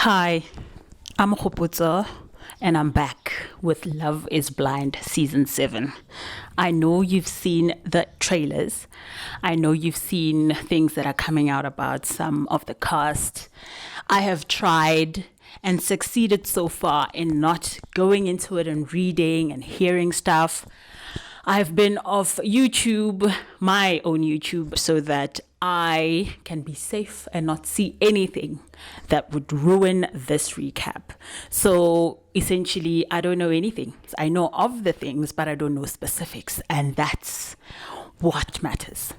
Hi, I'm Khopotso, and I'm back with Love is Blind Season 7. I know you've seen the trailers. I know you've seen things that are coming out about some of the cast. I have tried and succeeded so far in not going into it and reading and hearing stuff. I've been off YouTube, my own YouTube, so that I can be safe and not see anything that would ruin this recap. So essentially, I don't know anything. I know of the things, but I don't know specifics. And that's what matters.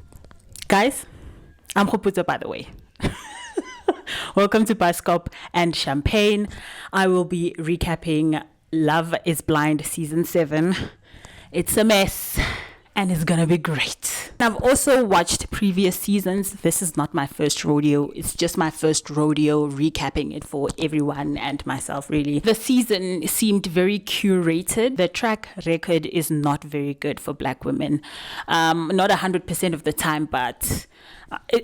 Guys, I'm Khopotso, by the way. Welcome to Bioscope and Champagne. I will be recapping Love is Blind Season 7. It's a mess and it's gonna be great. I've also watched previous seasons. This is not my first rodeo. It's just my first rodeo recapping it for everyone and myself, really. The season seemed very curated. The track record is not very good for Black women. Not 100% of the time, but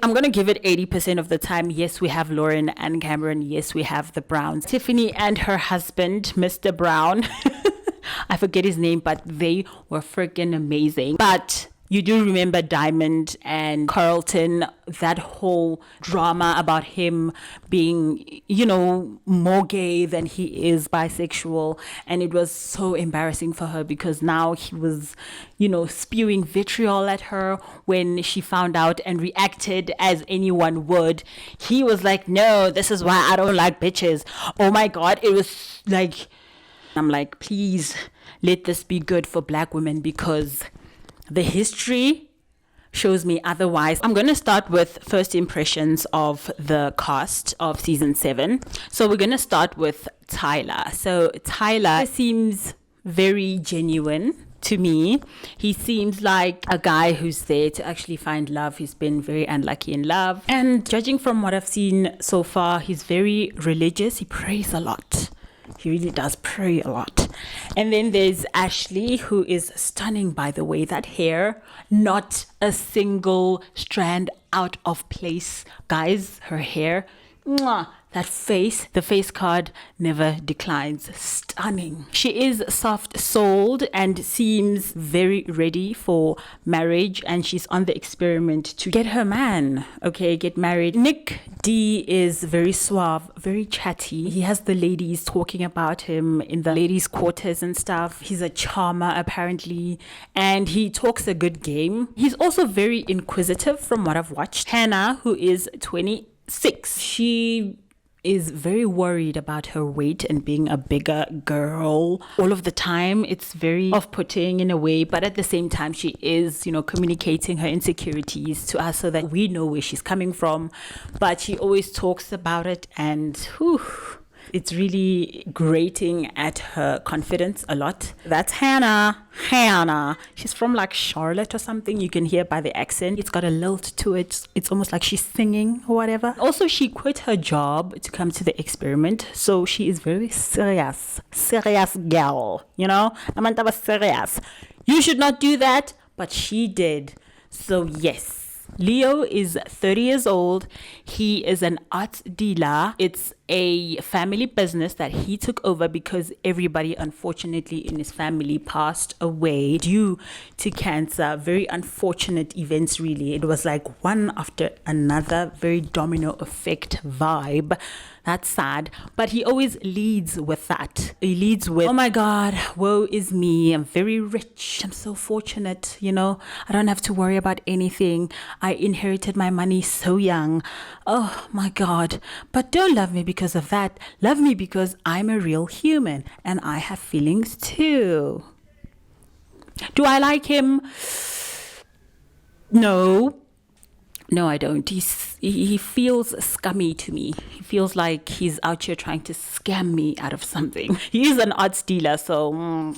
I'm going to give it 80% of the time. Yes, we have Lauren and Cameron. Yes, we have the Browns. Tiffany and her husband, Mr. Brown. I forget his name, but they were freaking amazing. But you do remember Diamond and Carlton, that whole drama about him being, more gay than he is bisexual. And it was so embarrassing for her because now he was, spewing vitriol at her when she found out and reacted as anyone would. He was like, no, this is why I don't like bitches. Oh my God, it was like... I'm like, please let this be good for Black women because the history shows me otherwise. I'm going to start with first impressions of the cast of season 7. So we're going to start with Tyler. So Tyler seems very genuine to me. He seems like a guy who's there to actually find love. He's been very unlucky in love. And judging from what I've seen so far, he's very religious. He prays a lot. He really does pray a lot. And then there's Ashley, who is stunning, by the way. That hair, not a single strand out of place. Guys, her hair, mwah. That face, the face card never declines. Stunning. She is soft-souled and seems very ready for marriage. And she's on the experiment to get her man, get married. Nick D is very suave, very chatty. He has the ladies talking about him in the ladies' quarters and stuff. He's a charmer, apparently. And he talks a good game. He's also very inquisitive from what I've watched. Hannah, who is 26. She is very worried about her weight and being a bigger girl all of the time. It's very off-putting in a way, but at the same time, she is, communicating her insecurities to us so that we know where she's coming from. But she always talks about it, and it's really grating at her confidence a lot. That's Hannah. She's from like Charlotte or something. You can hear by the accent. It's got a lilt to it. It's almost like she's singing or whatever. Also, she quit her job to come to the experiment. So she is very serious girl. Amanda was serious. You should not do that, but she did. So yes. Leo is 30 years old. He is an art dealer. It's a family business that he took over because everybody, unfortunately, in his family passed away due to cancer. Very unfortunate events, really. It was like one after another, very domino effect vibe. That's sad. But he always leads with that. He leads with, oh my God, woe is me. I'm very rich. I'm so fortunate. I don't have to worry about anything. I inherited my money so young. Oh my God. But don't love me because of that. Love me because I'm a real human and I have feelings too. Do I like him? No, I don't. He feels scummy to me. He feels like he's out here trying to scam me out of something. He is an arts dealer, so,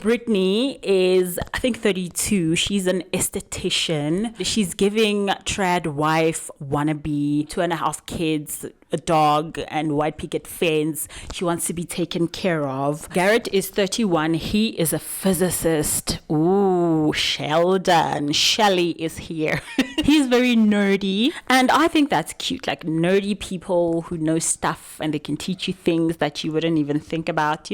Brittany is, I think, 32. She's an esthetician. She's giving trad wife wannabe, 2.5 kids, a dog, and white picket fence. She wants to be taken care of. Garret is 31. He is a physicist. Ooh, Sheldon. Shelly is here. He's very nerdy. And I think that's cute. Like nerdy people who know stuff and they can teach you things that you wouldn't even think about,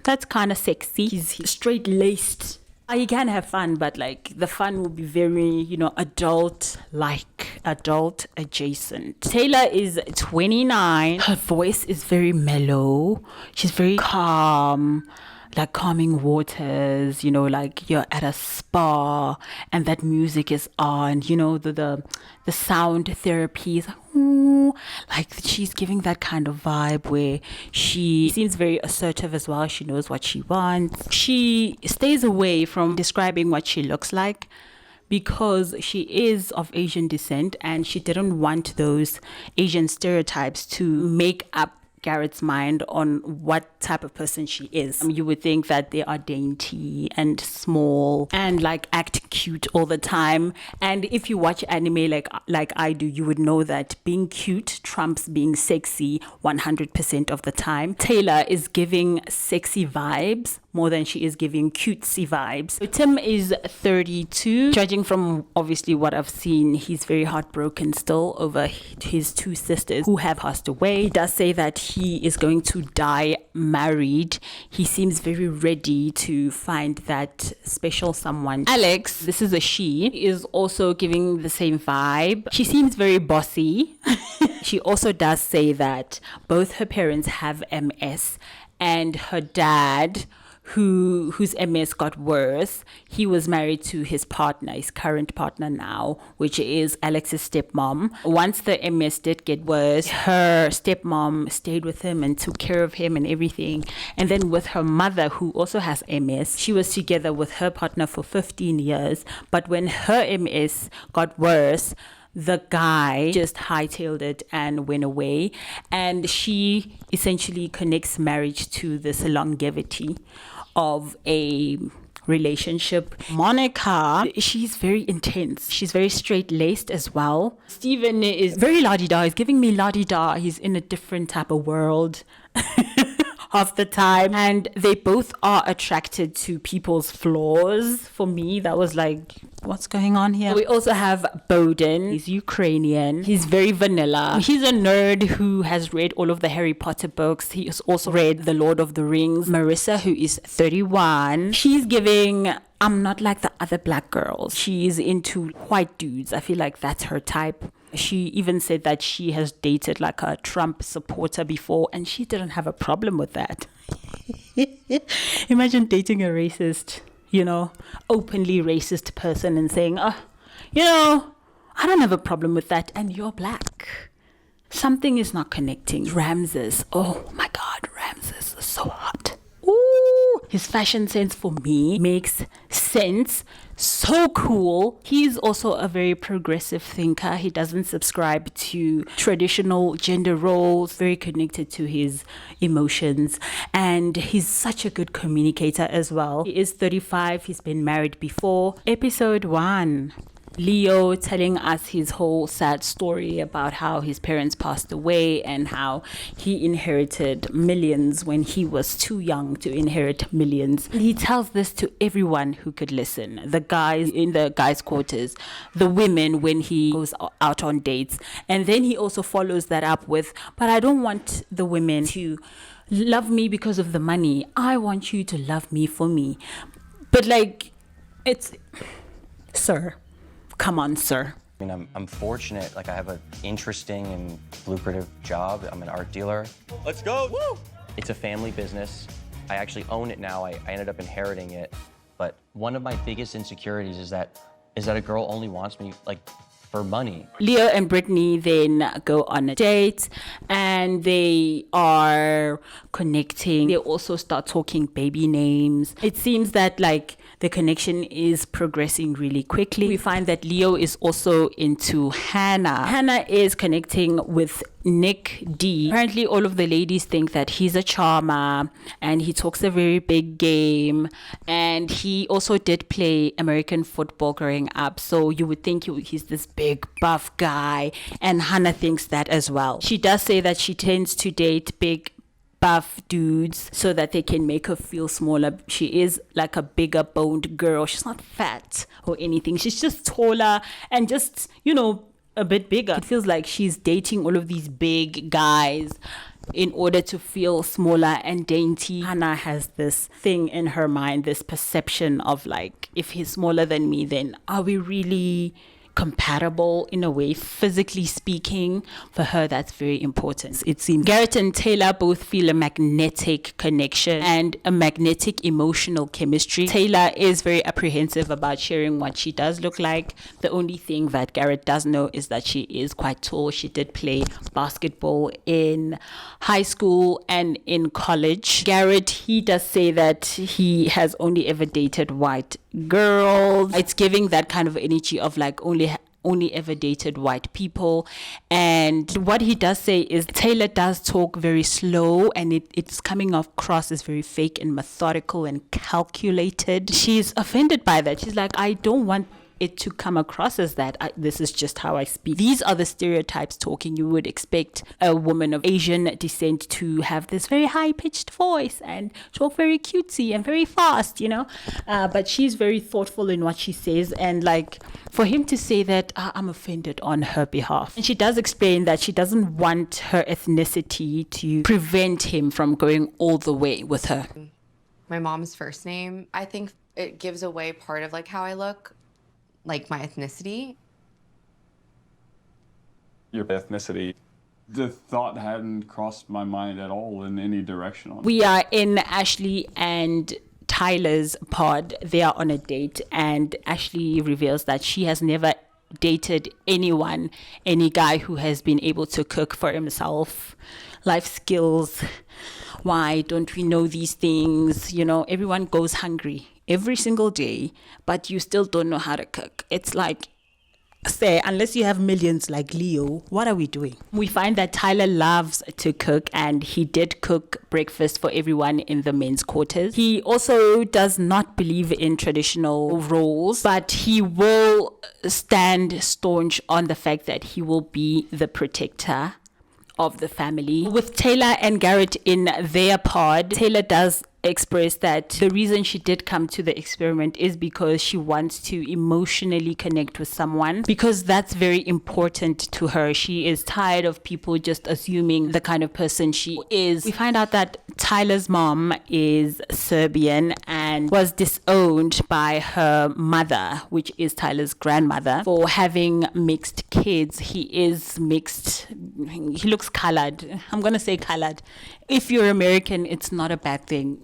That's kind of sexy. He's straight-laced. You can have fun, but like the fun will be very, adult adjacent. Taylor is 29. Her voice is very mellow. She's very calm, like calming waters, like you're at a spa and that music is on, the sound therapy is like, ooh, like she's giving that kind of vibe where she seems very assertive as well. She knows what she wants. She stays away from describing what she looks like because she is of Asian descent and she didn't want those Asian stereotypes to make up Garret's mind on what type of person she is. You would think that they are dainty and small and like act cute all the time. And if you watch anime like I do, you would know that being cute trumps being sexy 100% of the time. Taylor is giving sexy vibes more than she is giving cutesy vibes. So Tim is 32. Judging from obviously what I've seen, he's very heartbroken still over his 2 sisters who have passed away. He does say that he is going to die married. He seems very ready to find that special someone. Alex, this is a she, is also giving the same vibe. She seems very bossy. She also does say that both her parents have MS and her dad, whose MS got worse, he was married to his partner, his current partner now, which is Alex's stepmom. Once the MS did get worse, her stepmom stayed with him and took care of him and everything. And then with her mother, who also has MS, she was together with her partner for 15 years. But when her MS got worse, the guy just hightailed it and went away. And she essentially connects marriage to this longevity of a relationship. Monica, she's very intense. She's very straight-laced as well. Steven is very la-di-da. He's giving me la-di-da. He's in a different type of world half the time. And they both are attracted to people's flaws. For me, that was like, what's going on here? We also have Bohdan. He's Ukrainian. He's very vanilla. He's a nerd who has read all of the Harry Potter books. He has also read The Lord of the Rings. Marissa, who is 31. She's giving, I'm not like the other black girls. She's into white dudes. I feel like that's her type. She even said that she has dated like a Trump supporter before and she didn't have a problem with that. Imagine dating a racist, openly racist person and saying, I don't have a problem with that and you're black. Something is not connecting. Ramses. Oh my God, Ramses is so hot. Ooh, his fashion sense for me makes sense. So cool. He's also a very progressive thinker. He doesn't subscribe to traditional gender roles, very connected to his emotions, and he's such a good communicator as well. He is 35. He's been married before. Episode 1. Leo telling us his whole sad story about how his parents passed away and how he inherited millions when he was too young to inherit millions. He tells this to everyone who could listen. The guys in the guys' quarters, the women when he goes out on dates. And then he also follows that up with, but I don't want the women to love me because of the money. I want you to love me for me. But sir. Come on, sir. I mean, I'm fortunate. Like, I have an interesting and lucrative job. I'm an art dealer. Let's go. Woo! It's a family business. I actually own it now. I ended up inheriting it. But one of my biggest insecurities is that a girl only wants me, for money. Leo and Brittany then go on a date and they are connecting. They also start talking baby names. It seems that, The connection is progressing really quickly. We find that Leo is also into Hannah. Hannah is connecting with Nick D. Apparently all of the ladies think that he's a charmer and he talks a very big game, and he also did play American football growing up, so you would think he's this big buff guy, and Hannah thinks that as well. She does say that she tends to date big buff dudes so that they can make her feel smaller. She is like a bigger boned girl. She's not fat or anything. She's just taller and just, a bit bigger. It feels like she's dating all of these big guys in order to feel smaller and dainty. Hannah has this thing in her mind, this perception of like, if he's smaller than me, then are we really compatible in a way, physically speaking? For her, that's very important. It seems Garret and Taylor both feel a magnetic connection and a magnetic emotional chemistry. Taylor is very apprehensive about sharing what she does look like. The only thing that Garret does know is that she is quite tall. She did play basketball in high school and in college. Garret, he does say that he has only ever dated white girls. It's giving that kind of energy of like only ever dated white people. And what he does say is Taylor does talk very slow, and it's coming across as very fake and methodical and calculated. She's offended by that. She's like, I don't want it to come across as that. This is just how I speak. These are the stereotypes talking. You would expect a woman of Asian descent to have this very high-pitched voice and talk very cutesy and very fast, but she's very thoughtful in what she says, and like for him to say that, I'm offended on her behalf. And she does explain that she doesn't want her ethnicity to prevent him from going all the way with her. My mom's first name, I think it gives away part of like how I look, like my ethnicity. Your ethnicity. The thought hadn't crossed my mind at all in any direction. We are in Ashley and Tyler's pod. They are on a date, and Ashley reveals that she has never dated any guy who has been able to cook for himself. Life skills. Why don't we know these things? Everyone goes hungry every single day, but you still don't know how to cook. It's like, say, unless you have millions like Leo, what are we doing? We find that Tyler loves to cook, and he did cook breakfast for everyone in the men's quarters. He also does not believe in traditional roles, but he will stand staunch on the fact that he will be the protector of the family. With Taylor and Garret in their pod, Taylor does express that the reason she did come to the experiment is because she wants to emotionally connect with someone, because that's very important to her. She is tired of people just assuming the kind of person she is. We find out that Tyler's mom is Serbian and was disowned by her mother, which is Tyler's grandmother, for having mixed kids. He is mixed. He looks colored. I'm going to say colored. If you're American, it's not a bad thing.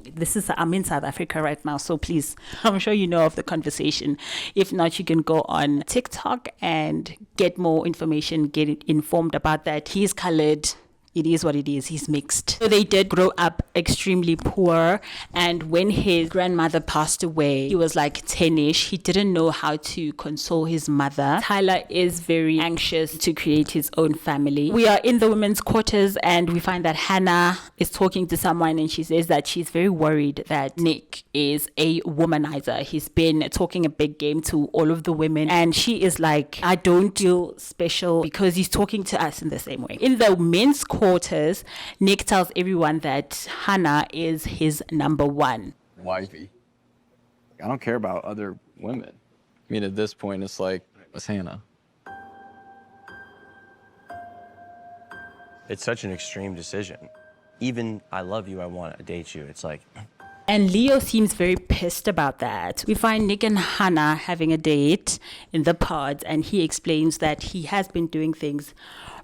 I'm in South Africa right now, so please, I'm sure you know of the conversation. If not, you can go on TikTok and get more information, get informed about that. He's colored. It is what it is. He's mixed. So they did grow up extremely poor, and when his grandmother passed away, he was like 10ish. He didn't know how to console his mother. Tyler is very anxious to create his own family. We are in the women's quarters, and we find that Hannah is talking to someone, and she says that she's very worried that Nick is a womanizer. He's been talking a big game to all of the women, and she is like, I don't feel special because he's talking to us in the same way. In the men's quarters, Nick tells everyone that Hannah is his number one. Wifey. I don't care about other women. I mean, at this point, it's like, what's Hannah? It's such an extreme decision. Even I love you, I want to date you. It's like... And Leo seems very pissed about that. We find Nick and Hannah having a date in the pods, and he explains that he has been doing things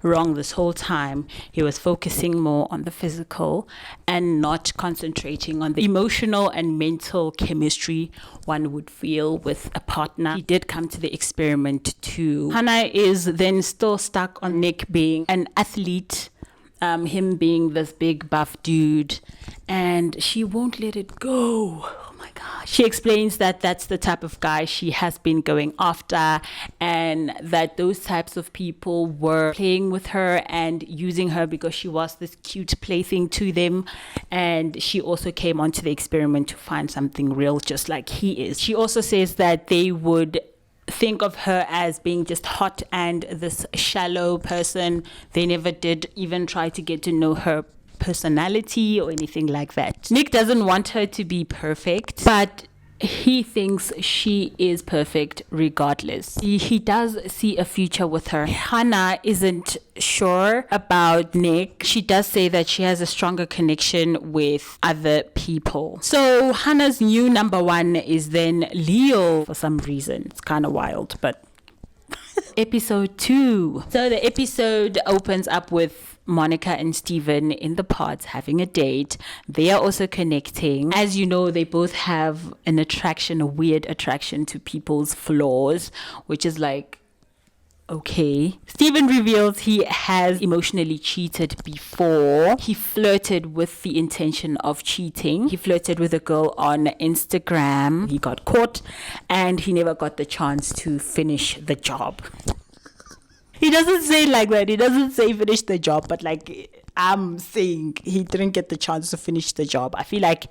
wrong this whole time. He was focusing more on the physical and not concentrating on the emotional and mental chemistry one would feel with a partner. He did come to the experiment too. Hannah is then still stuck on Nick being an athlete, him being this big buff dude, and she won't let it go. Oh my God. She explains that that's the type of guy she has been going after, and that those types of people were playing with her and using her because she was this cute plaything to them. And she also came onto the experiment to find something real, just like he is. She also says that they would think of her as being just hot and this shallow person. They never did even try to get to know her personality or anything like that. Nick doesn't want her to be perfect, but he thinks she is perfect regardless. He does see a future with her. Hannah isn't sure about Nick. She does say that she has a stronger connection with other people. So Hannah's new number one is then Leo for some reason. It's kind of wild, but episode 2. So the episode opens up with Monica and Steven in the pods having a date. They are also connecting. As you know, they both have an attraction, a weird attraction to people's flaws, which is like, okay. Steven reveals he has emotionally cheated before. He flirted with the intention of cheating. He flirted with a girl on Instagram. He got caught and he never got the chance to finish the job. He doesn't say it like that. He doesn't say finish the job, but like I'm saying he didn't get the chance to finish the job. I feel like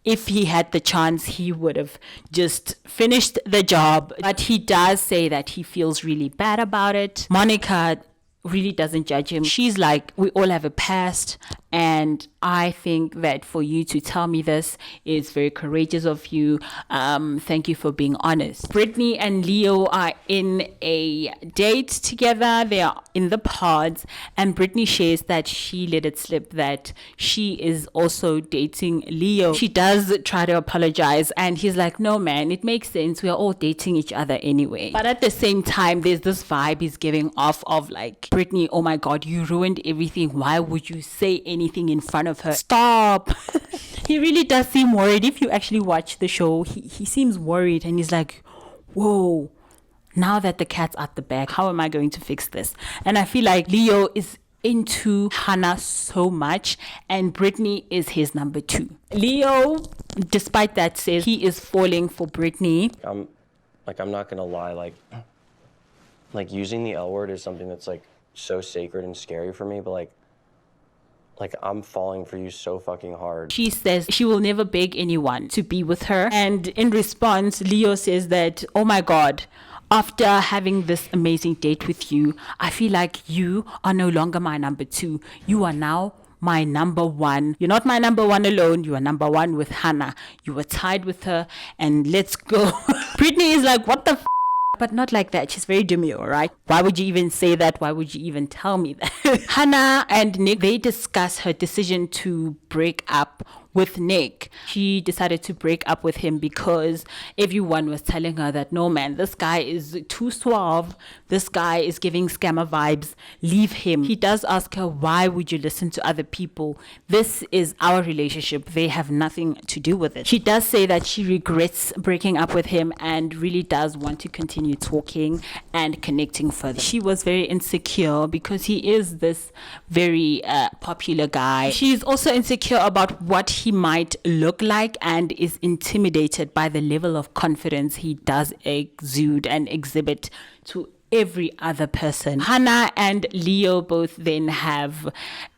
if he had the chance, he would have just finished the job. But he does say that he feels really bad about it. Monica really doesn't judge him. She's like, we all have a past, and I think that for you to tell me this is very courageous of you. Thank you for being honest. Brittany and Leo are in a date together. They are in the pods, and Brittany shares that she let it slip that she is also dating Leo. She does try to apologize, and he's like, no man, it makes sense. We are all dating each other anyway. But at the same time, there's this vibe he's giving off of like, Brittany, oh my God, you ruined everything. Why would you say anything in front of her? Stop. He really does seem worried. If you actually watch the show, he seems worried, and he's like, whoa, now that the cat's out the bag, how am I going to fix this? And I feel like Leo is into Hannah so much, and Brittany is his number 2. Leo, despite that, says he is falling for Brittany. I'm not gonna lie, like using the L word is something that's like so sacred and scary for me, but like I'm falling for you so fucking hard. She says she will never beg anyone to be with her. And in response, Leo says that, oh my God, after having this amazing date with you, I feel like you are no longer my number 2. You are now my number 1. You're not my number 1 alone. You are number 1 with Hannah. You were tied with her, and let's go. Brittany is like, what the f***? But not like that. She's very demure, right? Why would you even say that? Why would you even tell me that? Hannah and Nick, they discuss her decision to break up with Nick. She decided to break up with him because everyone was telling her that, no man, this guy is too suave. This guy is giving scammer vibes. Leave him. He does ask her, why would you listen to other people? This is our relationship. They have nothing to do with it. She does say that she regrets breaking up with him and really does want to continue talking and connecting further. She was very insecure because he is this very popular guy. She's also insecure about what he might look like and is intimidated by the level of confidence he does exude and exhibit to every other person. Hannah and Leo both then have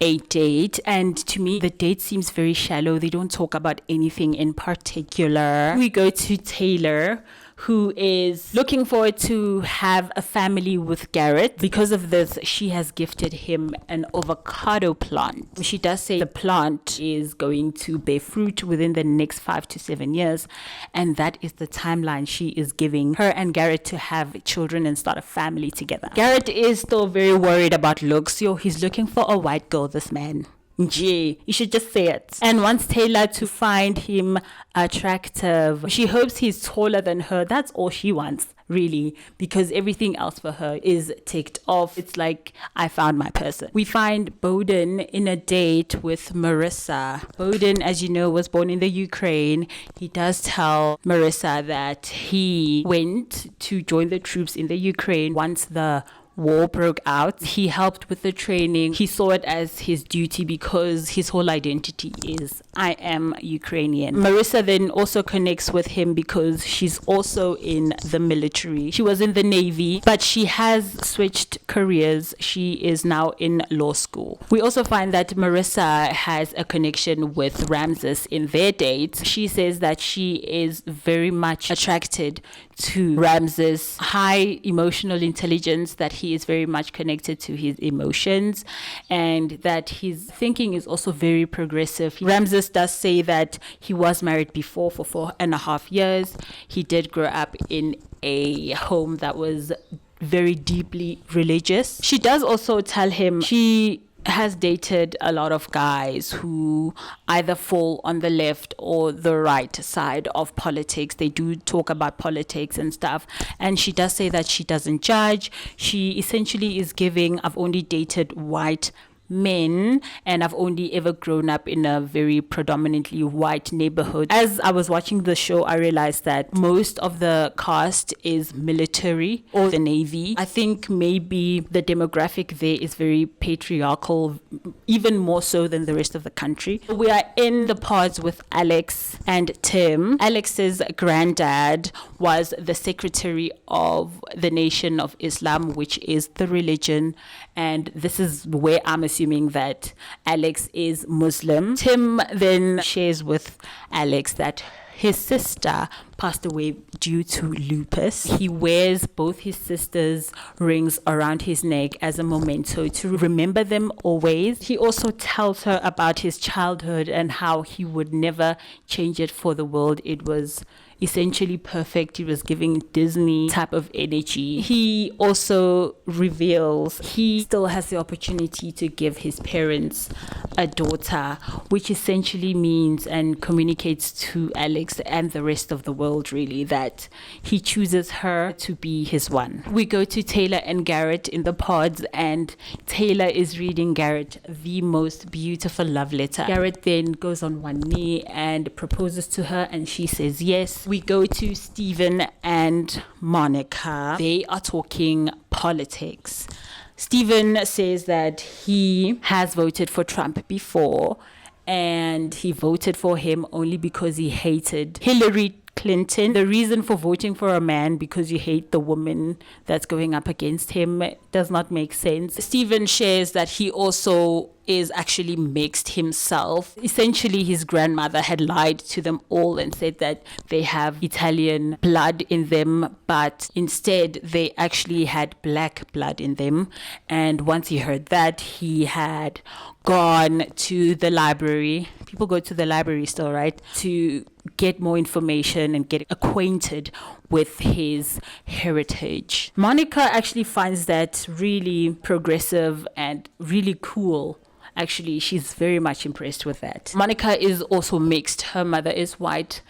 a date, and to me the date seems very shallow. They don't talk about anything in particular. We go to Taylor, who is looking forward to have a family with Garret. Because of this, she has gifted him an avocado plant. She does say the plant is going to bear fruit within the next 5 to 7 years, and that is the timeline she is giving her and Garret to have children and start a family together. Garret is still very worried about looks. He's looking for a white girl, this man. Gee, you should just say it. And wants Taylor to find him attractive. She hopes he's taller than her. That's all she wants, really, because everything else for her is ticked off. It's like, I found my person. We find Bohdan in a date with Marissa. Bohdan, as you know, was born in the Ukraine. He does tell Marissa that he went to join the troops in the Ukraine once the war broke out, he helped with the training. He saw it as his duty because his whole identity is, I am Ukrainian. Marissa then also connects with him because she's also in the military. She was in the Navy, but she has switched careers. She is now in law school. We also find that Marissa has a connection with Ramses in their date. She says that she is very much attracted to Ramses' high emotional intelligence, that he is very much connected to his emotions, and that his thinking is also very progressive. Ramses does say that he was married before for 4.5 years. He did grow up in a home that was very deeply religious. She does also tell him she has dated a lot of guys who either fall on the left or the right side of politics. They do talk about politics and stuff. And she does say that she doesn't judge. She essentially is giving, I've only dated white men and I've only ever grown up in a very predominantly white neighborhood. As I was watching the show, I realized that most of the cast is military or the Navy. I think maybe the demographic there is very patriarchal, even more so than the rest of the country. We are in the pods with Alex and Tim. Alex's granddad was the secretary of the Nation of Islam, which is the religion, and this is where I'm assuming that Alex is Muslim. Tim then shares with Alex that his sister passed away due to lupus. He wears both his sister's rings around his neck as a memento to remember them always. He also tells her about his childhood and how he would never change it for the world. It was essentially perfect. It was giving Disney type of energy. He also reveals he still has the opportunity to give his parents a daughter, which essentially means and communicates to Alex and the rest of the world really that he chooses her to be his one. We go to Taylor and Garret in the pods, and Taylor is reading Garret the most beautiful love letter. Garret then goes on one knee and proposes to her, and she says yes. We go to Stephen and Monica. They are talking politics. Stephen says that he has voted for Trump before, and he voted for him only because he hated Hillary Clinton. The reason for voting for a man because you hate the woman that's going up against him does not make sense. Stephen shares that he also is actually mixed himself. Essentially, his grandmother had lied to them all and said that they have Italian blood in them, but instead they actually had black blood in them. And once he heard that, he had gone to the library. People go to the library still, right? To get more information and get acquainted with his heritage. Monica actually finds that really progressive and really cool. Actually, she's very much impressed with that. Monica is also mixed. Her mother is white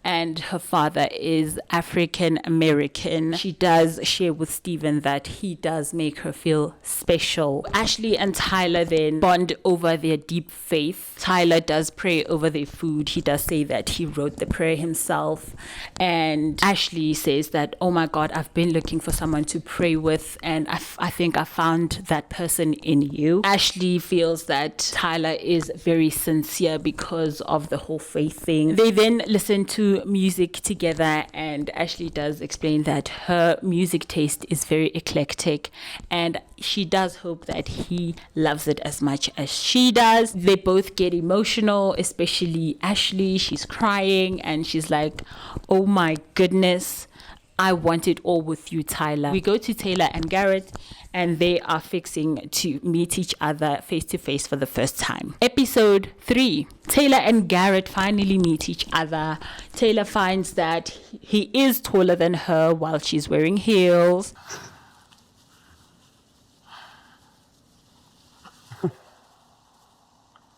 and her father is African American. She does share with Stephen that he does make her feel special. Ashley and Tyler then bond over their deep faith. Tyler does pray over their food. He does say that he wrote the prayer himself. And Ashley says that, oh my God, I've been looking for someone to pray with, and I think I found that person in you. Ashley feels that Tyler is very sincere because of the whole faith thing. They then listen to music together, and Ashley does explain that her music taste is very eclectic, and she does hope that he loves it as much as she does. They both get emotional, especially Ashley. She's crying and she's like, oh my goodness, I want it all with you, Tyler. We go to Taylor and Garret, and they are fixing to meet each other face to face for the first time. Episode 3. Taylor and Garret finally meet each other. Taylor finds that he is taller than her while she's wearing heels.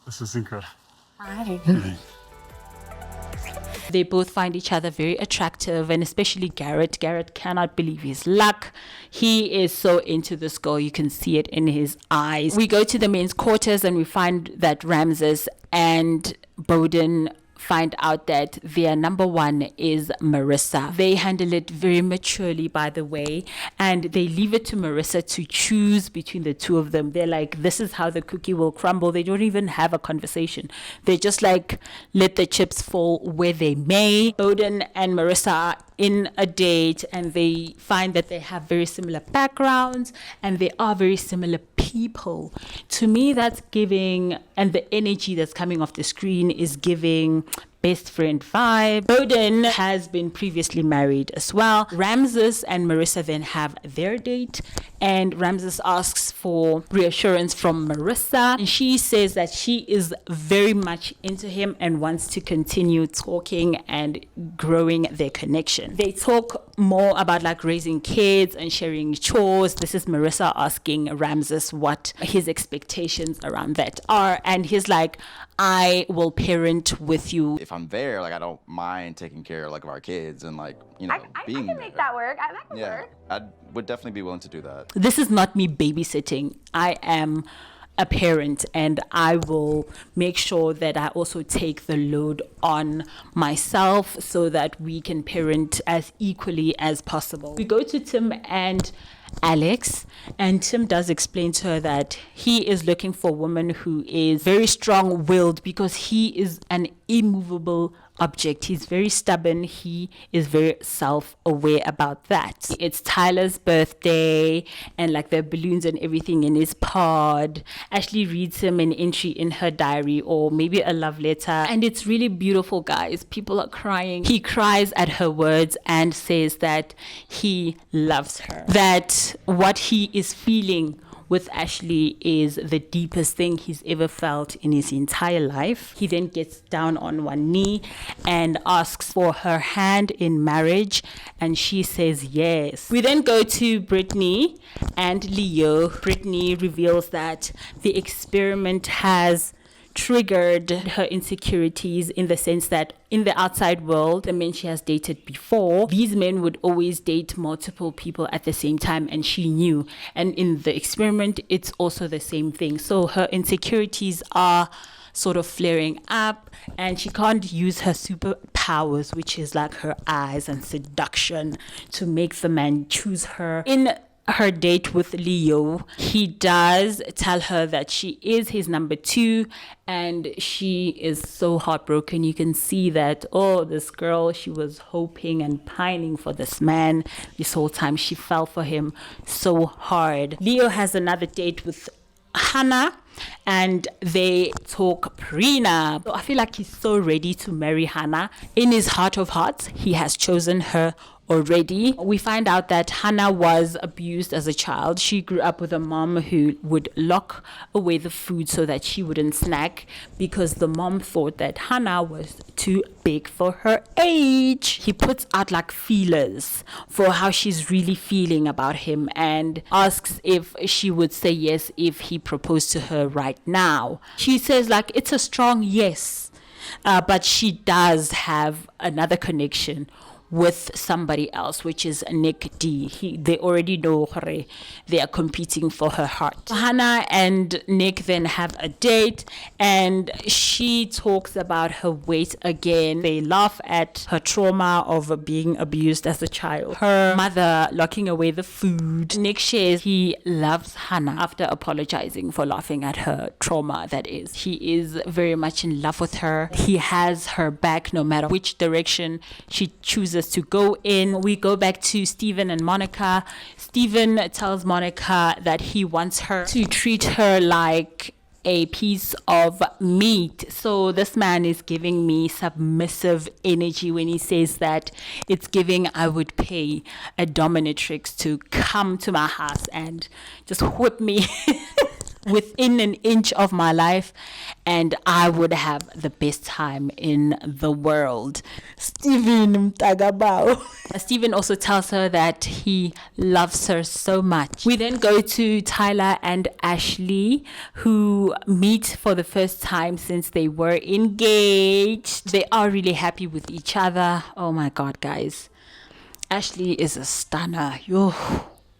This is incredible. Hi. They both find each other very attractive, and especially Garret. Garret cannot believe his luck. He is so into this girl. You can see it in his eyes. We go to the men's quarters and we find that Ramses and Bohdan find out that their number one is Marissa. They handle it very maturely, by the way, and they leave it to Marissa to choose between the two of them. They're like, this is how the cookie will crumble. They don't even have a conversation. They just like let the chips fall where they may. Bohdan and Marissa are in a date, and they find that they have very similar backgrounds and they are very similar people. To me, that's giving, and the energy that's coming off the screen is giving best friend vibe. Bohdan has been previously married as well. Ramses and Marissa then have their date, and Ramses asks for reassurance from Marissa, and she says that she is very much into him and wants to continue talking and growing their connection. They talk more about like raising kids and sharing chores. This is Marissa asking Ramses what his expectations around that are, and he's like, I will parent with you. If I'm there, like I don't mind taking care like of our kids and like, you know, being I can make that work. That can work. I would definitely be willing to do that. This is not me babysitting. I am a parent, and I will make sure that I also take the load on myself so that we can parent as equally as possible. We go to Tim and Alex, and Tim does explain to her that he is looking for a woman who is very strong-willed because he is an immovable object. He's very stubborn. He is very self-aware about that. It's Tyler's birthday, and like the balloons and everything in his pod. Ashley reads him an entry in her diary, or maybe a love letter, and it's really beautiful, guys. People are crying. He cries at her words and says that he loves her, that what he is feeling with Ashley is the deepest thing he's ever felt in his entire life. He then gets down on one knee and asks for her hand in marriage, and she says yes. We then go to Brittany and Leo. Brittany reveals that the experiment has triggered her insecurities, in the sense that in the outside world, the men she has dated before, these men would always date multiple people at the same time, and she knew. And in the experiment, it's also the same thing. So her insecurities are sort of flaring up, and she can't use her superpowers, which is like her eyes and seduction, to make the man choose her. In her date with Leo, he does tell her that she is his number two, and she is so heartbroken. You can see that, this girl, she was hoping and pining for this man this whole time. She fell for him so hard. Leo has another date with Hannah, and they talk prenup. So I feel like he's so ready to marry Hannah. In his heart of hearts, he has chosen her already. We find out that Hannah was abused as a child. She grew up with a mom who would lock away the food so that she wouldn't snack, because the mom thought that Hannah was too big for her age. He puts out like feelers for how she's really feeling about him, and asks if she would say yes if he proposed to her right now. She says like it's a strong yes, but she does have another connection with somebody else, which is Nick D. They already know her. They are competing for her heart. Hannah and Nick then have a date, and she talks about her weight again. They laugh at her trauma of being abused as a child, her mother locking away the food. Nick shares he loves Hannah after apologizing for laughing at her trauma, that is. He is very much in love with her. He has her back no matter which direction she chooses to go in. We go back to Steven and Monica. Steven tells Monica that he wants her to treat her like a piece of meat. So this man is giving me submissive energy when he says that. It's giving I would pay a dominatrix to come to my house and just whip me within an inch of my life, and I would have the best time in the world. Steven Mtagabao. Steven also tells her that he loves her so much. We then go to Tyler and Ashley, who meet for the first time since they were engaged. They are really happy with each other. Oh my God, guys. Ashley is a stunner. Yo.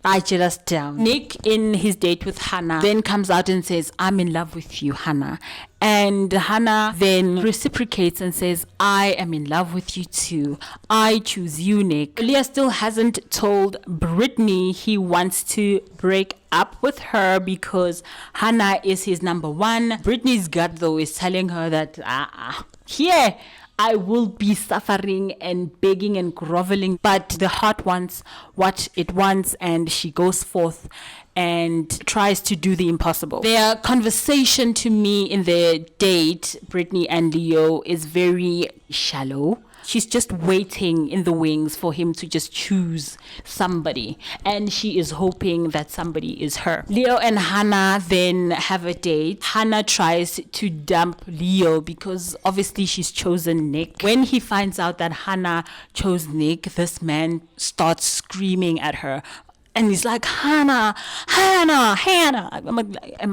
Write us down. Nick, in his date with Hannah, then comes out and says, I'm in love with you, Hannah. And Hannah then reciprocates and says, I am in love with you too. I choose you, Nick. Leah still hasn't told Brittany he wants to break up with her because Hannah is his number one. Brittany's gut, though, is telling her that, here, I will be suffering and begging and groveling, but the heart wants what it wants, and she goes forth and tries to do the impossible. Their conversation to me in their date, Brittany and Leo, is very shallow. She's just waiting in the wings for him to just choose somebody, and she is hoping that somebody is her. Leo and Hannah then have a date. Hannah tries to dump Leo because obviously she's chosen Nick. When he finds out that Hannah chose Nick, this man starts screaming at her. And he's like, Hannah. Am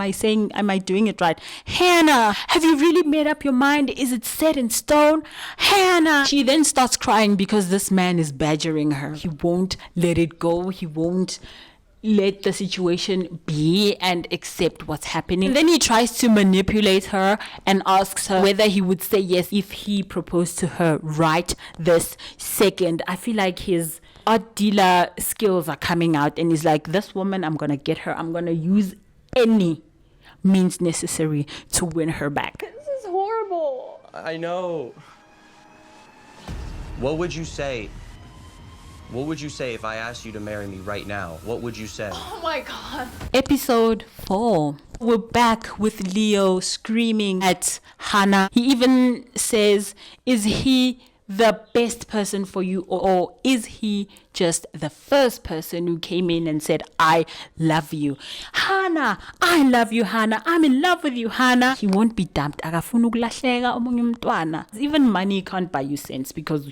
I doing it right? Hannah, have you really made up your mind? Is it set in stone? Hannah. She then starts crying because this man is badgering her. He won't let it go. He won't let the situation be and accept what's happening. And then he tries to manipulate her and asks her whether he would say yes if he proposed to her right this second. I feel like his art dealer skills are coming out, and he's like, this woman, I'm gonna get her. I'm gonna use any means necessary to win her back. This is horrible. I know. What would you say? What would you say if I asked you to marry me right now? What would you say? Oh my God. Episode 4. We're back with Leo screaming at Hannah. He even says, is he the best person for you, or is he just the first person who came in and said, I love you? Hannah, I love you, Hannah. I'm in love with you, Hannah. He won't be dumped. Akafuna ukulahleka omunye umntwana. Even money can't buy you sense, because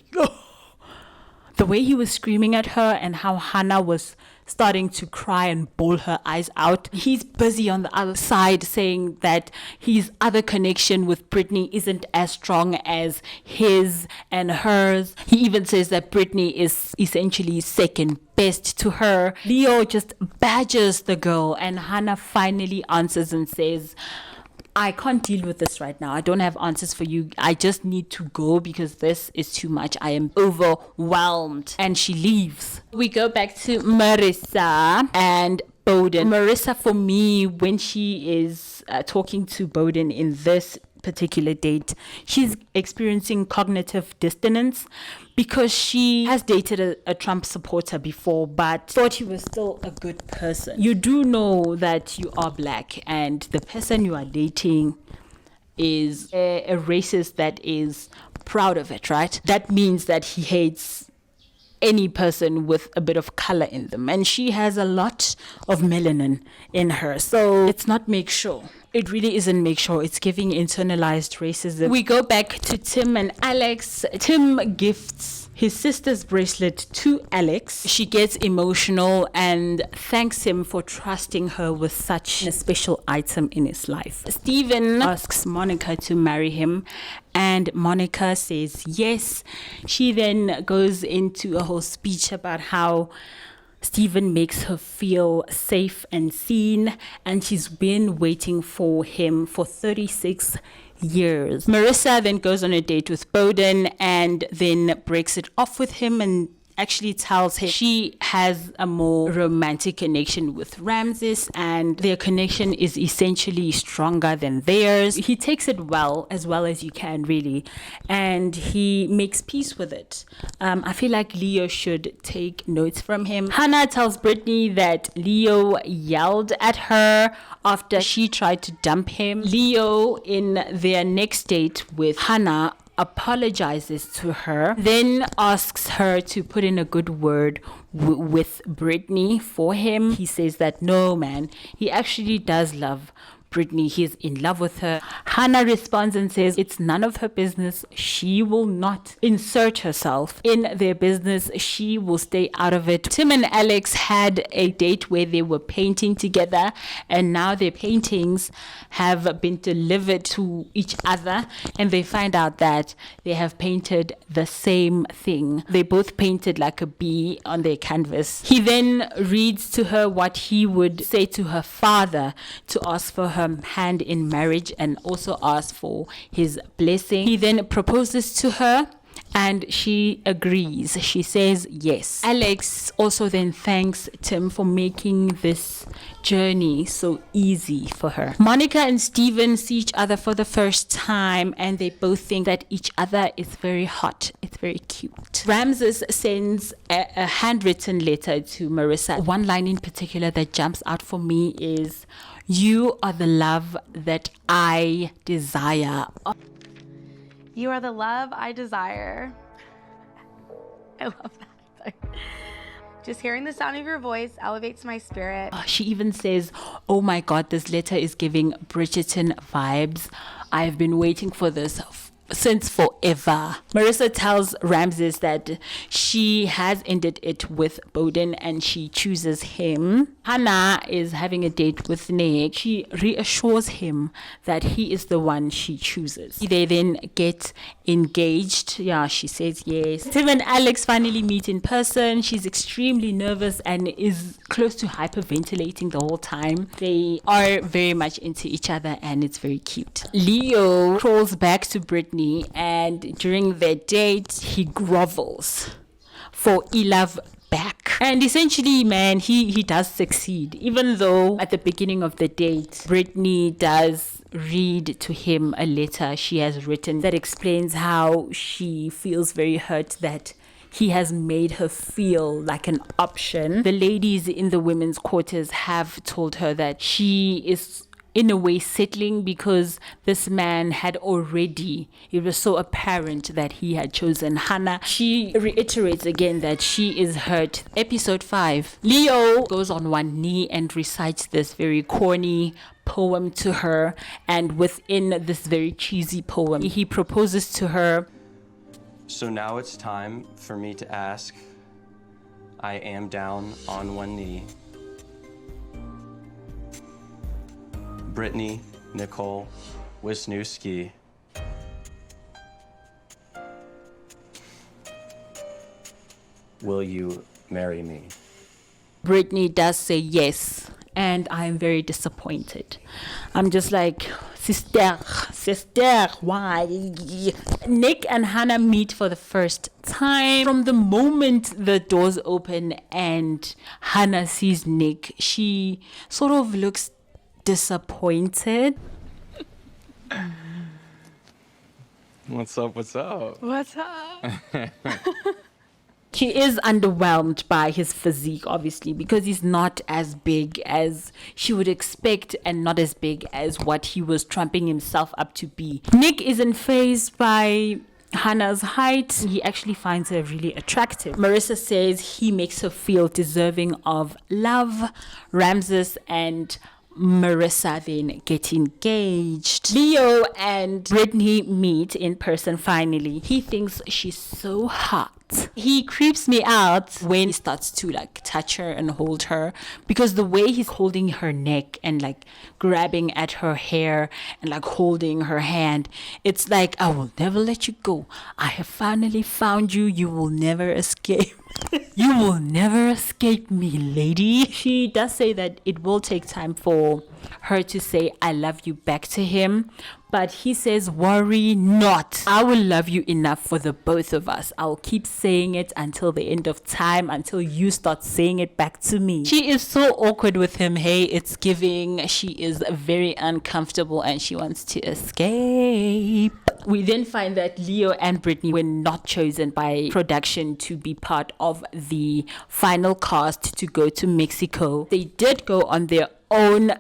the way he was screaming at her and how Hannah was starting to cry and bawl her eyes out. He's busy on the other side saying that his other connection with Brittany isn't as strong as his and hers. He even says that Brittany is essentially second best to her. Leo just badgers the girl, and Hannah finally answers and says, I can't deal with this right now. I don't have answers for you. I just need to go because this is too much. I am overwhelmed. And she leaves. We go back to Marissa and Bohdan. Marissa, for me, when she is talking to Bohdan in this particular date, she's experiencing cognitive dissonance because she has dated a Trump supporter before, but thought he was still a good person. You do know that you are black, and the person you are dating is a racist that is proud of it, right? That means that he hates any person with a bit of color in them, and she has a lot of melanin in her, so it's not make sure. It really isn't make sure. It's giving internalized racism. We go back to Tim and Alex. Tim gifts his sister's bracelet to Alex. She gets emotional and thanks him for trusting her with such a special item in his life. Steven asks Monica to marry him, and Monica says yes. She then goes into a whole speech about how Steven makes her feel safe and seen, and she's been waiting for him for 36 years. Marissa then goes on a date with Bohdan and then breaks it off with him and actually tells him she has a more romantic connection with Ramses, and their connection is essentially stronger than theirs. He takes it well as you can, really, and he makes peace with it. I feel like Leo should take notes from him. Hannah tells Brittany that Leo yelled at her after she tried to dump him. Leo, in their next date with Hannah, apologizes to her, then asks her to put in a good word with Brittany for him. He says that no, man, he actually does love Brittany, he's in love with her. Hannah responds and says it's none of her business. She will not insert herself in their business. She will stay out of it. Tim and Alex had a date where they were painting together, and now their paintings have been delivered to each other, and they find out that they have painted the same thing. They both painted like a bee on their canvas. He then reads to her what he would say to her father to ask for her hand in marriage and also ask for his blessing. He then proposes to her and she agrees. She says yes. Alex also then thanks Tim for making this journey so easy for her. Monica and Steven see each other for the first time and they both think that each other is very hot. It's very cute. Ramses sends a handwritten letter to Marissa. One line in particular that jumps out for me is, "You are the love that I desire." You are the love I desire. I love that. Just hearing the sound of your voice elevates my spirit. She even says, "Oh my God, this letter is giving Bridgerton vibes. I've been waiting for this since forever." Marissa tells Ramses that she has ended it with Bohdan and she chooses him. Hannah is having a date with Nick. She reassures him that he is the one she chooses. They then get engaged. Yeah, she says yes. Tim and Alex finally meet in person. She's extremely nervous and is close to hyperventilating the whole time. They are very much into each other and it's very cute. Leo crawls back to Brittany and during their date he grovels for Ilav back. And essentially, man, he does succeed. Even though at the beginning of the date, Brittany does read to him a letter she has written that explains how she feels very hurt that he has made her feel like an option. The ladies in the women's quarters have told her that she is in a way settling because this man had already, it was so apparent that he had chosen Hannah. She reiterates again that she is hurt. Episode 5, Leo goes on one knee and recites this very corny poem to her, and within this very cheesy poem he proposes to her. So now it's time for me to ask. I am down on one knee. Brittany Nicole Wisniewski. Will you marry me? Brittany does say yes, and I'm very disappointed. I'm just like, sister, why? Nick and Hannah meet for the first time. From the moment the doors open and Hannah sees Nick, she sort of looks disappointed. What's up? What's up? What's up? She is underwhelmed by his physique, obviously, because he's not as big as she would expect and not as big as what he was trumping himself up to be. Nick isn't fazed by Hannah's height. He actually finds her really attractive. Marissa says he makes her feel deserving of love. Ramses and Marissa then get engaged. Leo and Brittany meet in person finally. He thinks she's so hot. He creeps me out when he starts to like touch her and hold her, because the way he's holding her neck and like grabbing at her hair and like holding her hand, it's like, I will never let you go. I have finally found you. You will never escape. You will never escape me, lady. She does say that it will take time for her to say I love you back to him, but he says, worry not. I will love you enough for the both of us. I'll keep saying it until the end of time, until you start saying it back to me. She is so awkward with him. Hey, it's giving. She is very uncomfortable and she wants to escape. We then find that Leo and Brittany were not chosen by production to be part of the final cast to go to Mexico. They did go on their own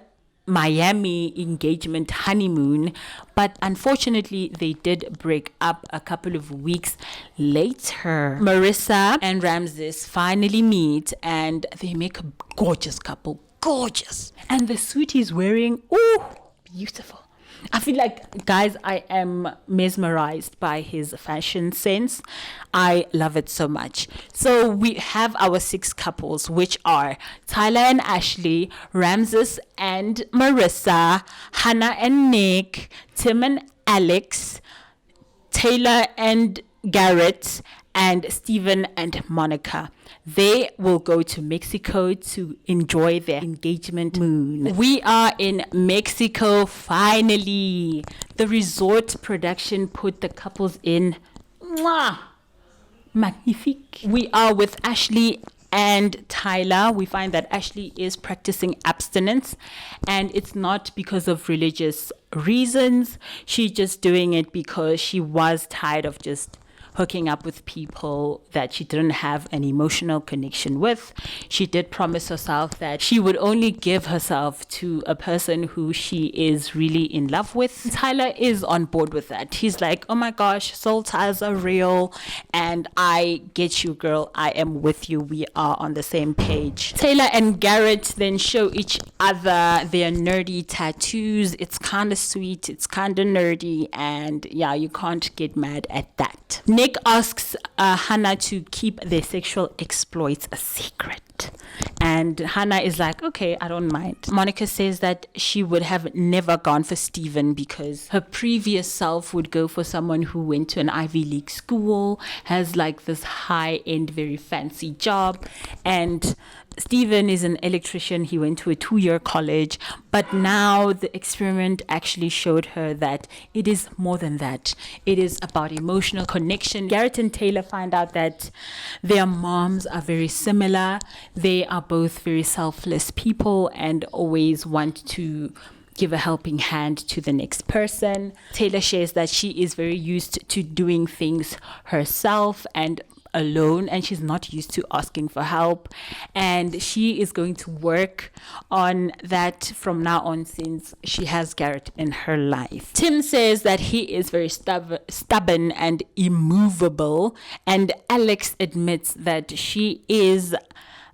Miami engagement honeymoon, but unfortunately they did break up a couple of weeks later. Marissa and Ramses finally meet and they make a gorgeous couple. Gorgeous. And the suit he's wearing, ooh, beautiful. I feel like, guys, I am mesmerized by his fashion sense. I love it so much. So we have our 6 couples, which are Tyler and Ashley, Ramses and Marissa, Hannah and Nick, Tim and Alex, Taylor and Garret, and Stephen and Monica. They will go to Mexico to enjoy their engagement moon. We are in Mexico finally. The resort production put the couples in. Mwah! Magnifique. We are with Ashley and Tyler. We find that Ashley is practicing abstinence, and it's not because of religious reasons. She's just doing it because she was tired of just hooking up with people that she didn't have an emotional connection with. She did promise herself that she would only give herself to a person who she is really in love with. Tyler is on board with that. He's like, oh my gosh, soul ties are real, and I get you, girl. I am with you. We are on the same page. Taylor and Garret then show each other their nerdy tattoos. It's kind of sweet, it's kind of nerdy, and yeah, you can't get mad at that. Nick asks Hannah to keep their sexual exploits a secret. And Hannah is like, okay, I don't mind. Monica says that she would have never gone for Stephen because her previous self would go for someone who went to an Ivy League school, has like this high-end, very fancy job. And Stephen is an electrician. He went to a 2-year college, but now the experiment actually showed her that it is more than that. It is about emotional connection. Garret and Taylor find out that their moms are very similar. They are both very selfless people and always want to give a helping hand to the next person. Taylor shares that she is very used to doing things herself and alone, and she's not used to asking for help, and she is going to work on that from now on since she has Garret in her life. Tim says that he is very stubborn and immovable, and Alex admits that she is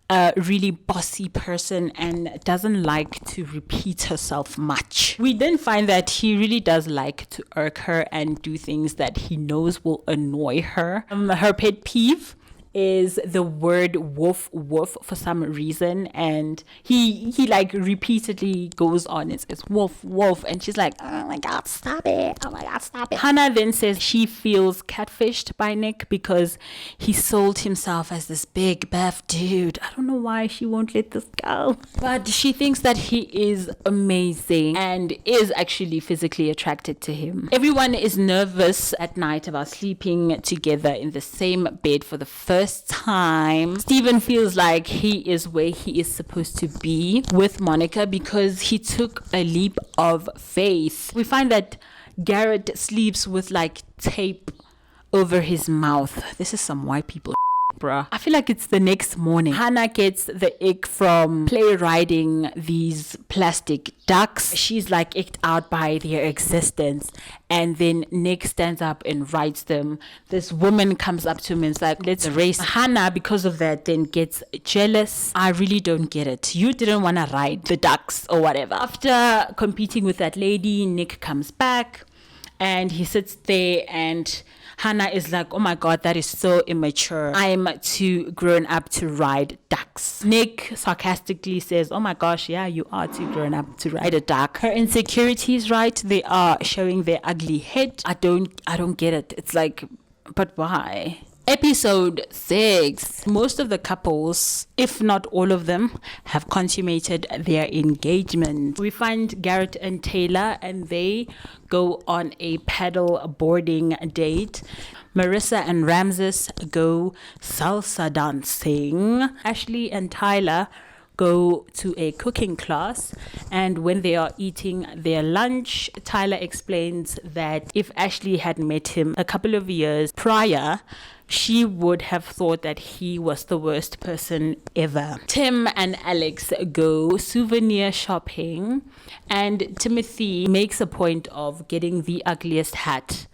a really bossy person and doesn't like to repeat herself much. We then find that he really does like to irk her and do things that he knows will annoy her. Her pet peeve is the word woof woof for some reason, and he like repeatedly goes on and says woof woof, and she's like, oh my god, stop it, oh my god, stop it. Hannah then says she feels catfished by Nick because he sold himself as this big buff dude. I don't know why she won't let this go, but she thinks that he is amazing and is actually physically attracted to him. Everyone is nervous at night about sleeping together in the same bed for the first time. Stephen feels like he is where he is supposed to be with Monica because he took a leap of faith. We find that Garret sleeps with like tape over his mouth. This is some white people bruh. I feel like it's the next morning. Hannah gets the ick from play riding these plastic ducks. She's like icked out by their existence. And then Nick stands up and rides them. This woman comes up to him and is like, let's race. Hannah, because of that, then gets jealous. I really don't get it. You didn't want to ride the ducks or whatever. After competing with that lady, Nick comes back and he sits there, and Hannah is like, oh my god, that is so immature. I'm too grown up to ride ducks. Nick sarcastically says, oh my gosh, yeah, you are too grown up to ride a duck. Her insecurities, right? They are showing their ugly head. I don't get it. It's like, but why? Episode 6. Most of the couples, if not all of them, have consummated their engagement. We find Garret and Taylor, and they go on a paddle boarding date. Marissa and Ramses go salsa dancing. Ashley and Tyler go to a cooking class, and when they are eating their lunch, Tyler explains that if Ashley had met him a couple of years prior, she would have thought that he was the worst person ever. Tim and Alex go souvenir shopping, and Timothy makes a point of getting the ugliest hat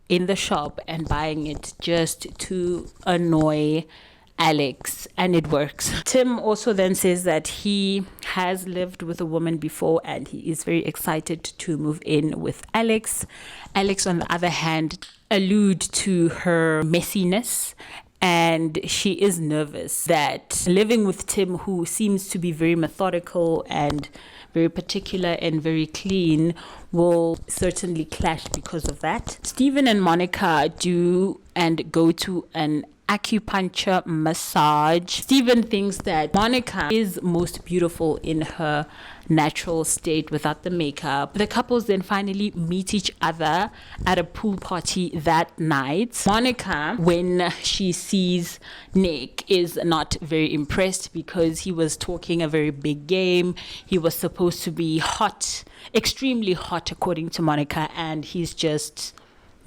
in the shop and buying it just to annoy Alex, and it works. Tim also then says that he has lived with a woman before and he is very excited to move in with Alex. Alex, on the other hand, allude to her messiness, and she is nervous that living with Tim, who seems to be very methodical and very particular and very clean, will certainly clash because of that. Stephen and Monica do and go to an acupuncture massage. Stephen thinks that Monica is most beautiful in her natural state without the makeup. The couples then finally meet each other at a pool party that night. Monica, when she sees Nick, is not very impressed because he was talking a very big game. He was supposed to be hot, extremely hot according to Monica, and he's just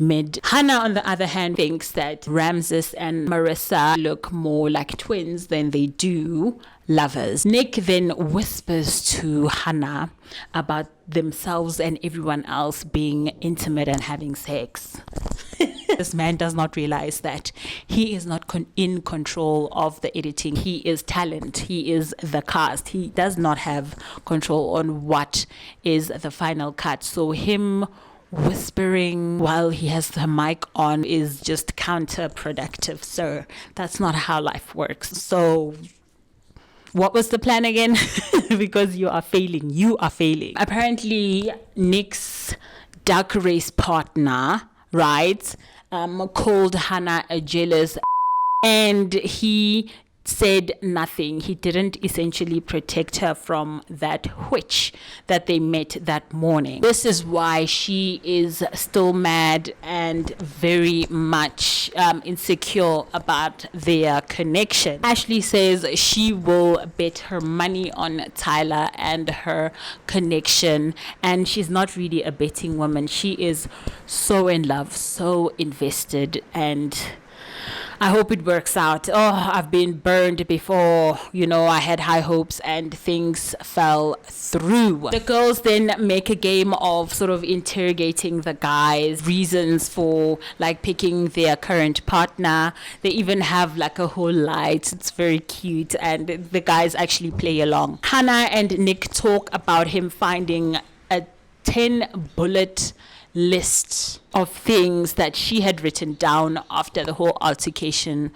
mid. Hannah, on the other hand, thinks that Ramses and Marissa look more like twins than they do lovers. Nick then whispers to Hannah about themselves and everyone else being intimate and having sex. This man does not realize that he is not in control of the editing. He is talent. He is the cast. He does not have control on what is the final cut. So him whispering while he has the mic on is just counterproductive, sir. That's not how life works. So what was the plan again? Because you are failing. Apparently Nick's duck race partner, right, called Hannah a jealous, and he said nothing. He didn't essentially protect her from that witch that they met that morning. This is why she is still mad and very much insecure about their connection. Ashley says she will bet her money on Tyler and her connection, and she's not really a betting woman. She is so in love, so invested, and I hope it works out. I've been burned before. I had high hopes and things fell through. The girls then make a game of sort of interrogating the guys' reasons for picking their current partner. They even have a whole light. It's very cute, and the guys actually play along. Hannah and Nick talk about him finding a 10-bullet list of things that she had written down after the whole altercation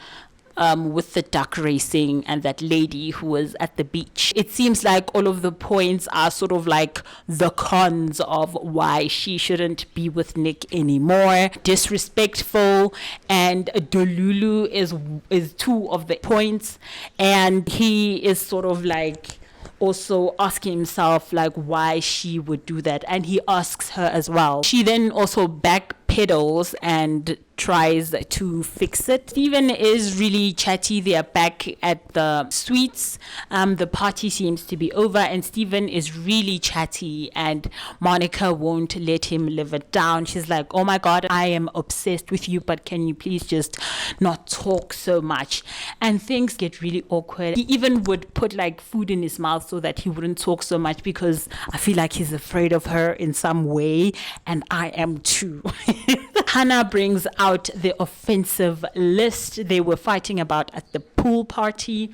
with the duck racing and that lady who was at the beach. It seems like all of the points are sort of the cons of why she shouldn't be with Nick anymore. Disrespectful and Dolulu is two of the points, and he is sort of also asking himself why she would do that, and he asks her as well. She then also backpedals and tries to fix it. Steven is really chatty. They are back at the suites. The party seems to be over, and Steven is really chatty, and Monica won't let him live it down. She's like, oh my God, I am obsessed with you, but can you please just not talk so much? And things get really awkward. He even would put food in his mouth so that he wouldn't talk so much, because I feel like he's afraid of her in some way, and I am too. Hannah brings out the offensive list they were fighting about at the pool party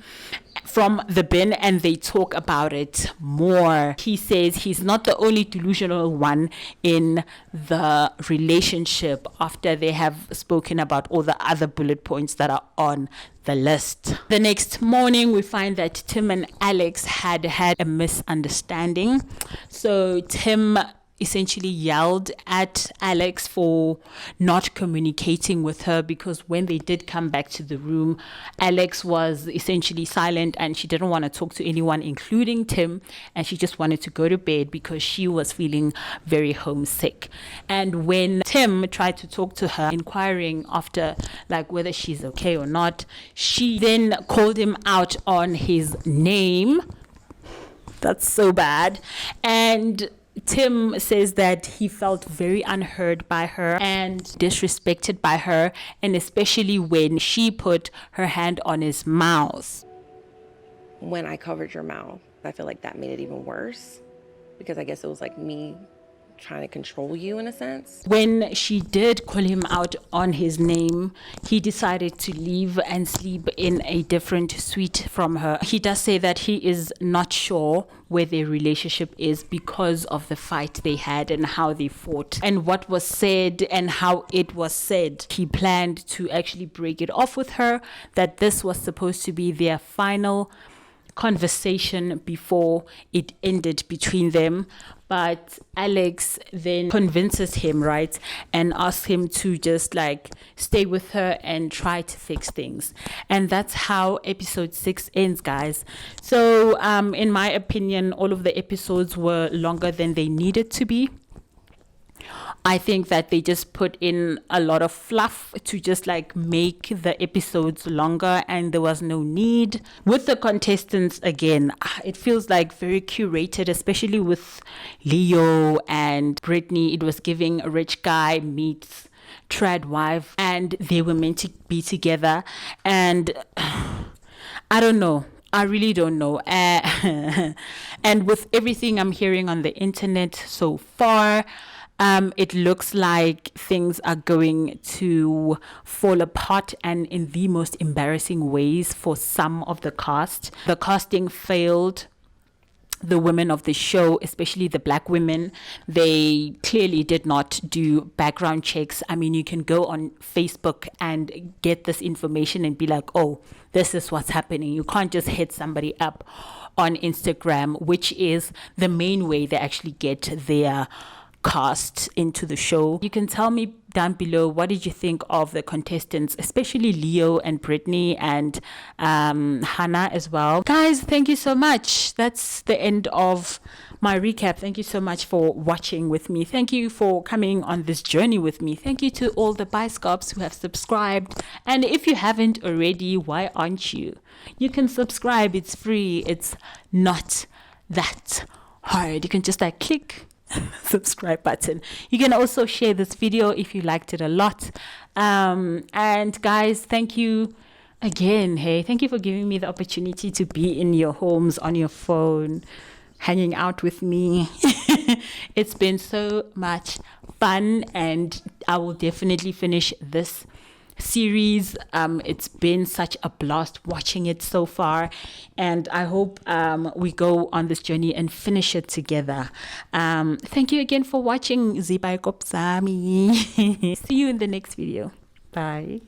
from the bin, and they talk about it more. He says he's not the only delusional one in the relationship after they have spoken about all the other bullet points that are on the list. The next morning, we find that Tim and Alex had a misunderstanding. So Tim essentially yelled at Alex for not communicating with her, because when they did come back to the room, Alex was essentially silent and she didn't want to talk to anyone, including Tim, and she just wanted to go to bed because she was feeling very homesick. And when Tim tried to talk to her, inquiring after whether she's okay or not, she then called him out on his name. That's so bad. And Tim says that he felt very unheard by her and disrespected by her, and especially when she put her hand on his mouth. When I covered your mouth, I feel like that made it even worse, because I guess it was me trying to control you in a sense. When she did call him out on his name, he decided to leave and sleep in a different suite from her. He does say that he is not sure where their relationship is because of the fight they had and how they fought and what was said and how it was said. He planned to actually break it off with her, that this was supposed to be their final conversation before it ended between them. But Alex then convinces him, right, and asks him to just like stay with her and try to fix things. And that's how episode 6 ends, guys. So in my opinion, all of the episodes were longer than they needed to be. I think that they just put in a lot of fluff to just like make the episodes longer, and there was no need. With the contestants, again, it feels like very curated, especially with Leo and Brittany. It was giving a rich guy meets trad wife, and they were meant to be together. And I don't know. I really don't know. And with everything I'm hearing on the internet so far, it looks like things are going to fall apart, and in the most embarrassing ways for some of the cast. The casting failed the women of the show, especially the black women. They clearly did not do background checks. I mean, you can go on Facebook and get this information and be like, oh, this is what's happening. You can't just hit somebody up on Instagram, which is the main way they actually get their cast into the show. You can tell me down below, what did you think of the contestants, especially Leo and Brittany and Hannah as well. Guys, thank you so much. That's the end of my recap. Thank you so much for watching with me. Thank you for coming on this journey with me. Thank you to all the Biscops who have subscribed. And if you haven't already, why aren't you? You can subscribe. It's free. It's not that hard. You can just like click subscribe button. You can also share this video if you liked it a lot. And guys, thank you again. Hey, thank you for giving me the opportunity to be in your homes, on your phone, hanging out with me. It's been so much fun, and I will definitely finish this series. It's been such a blast watching it so far, and I hope we go on this journey and finish it together. Thank you again for watching. Zibai Kopsami. See you in the next video. Bye.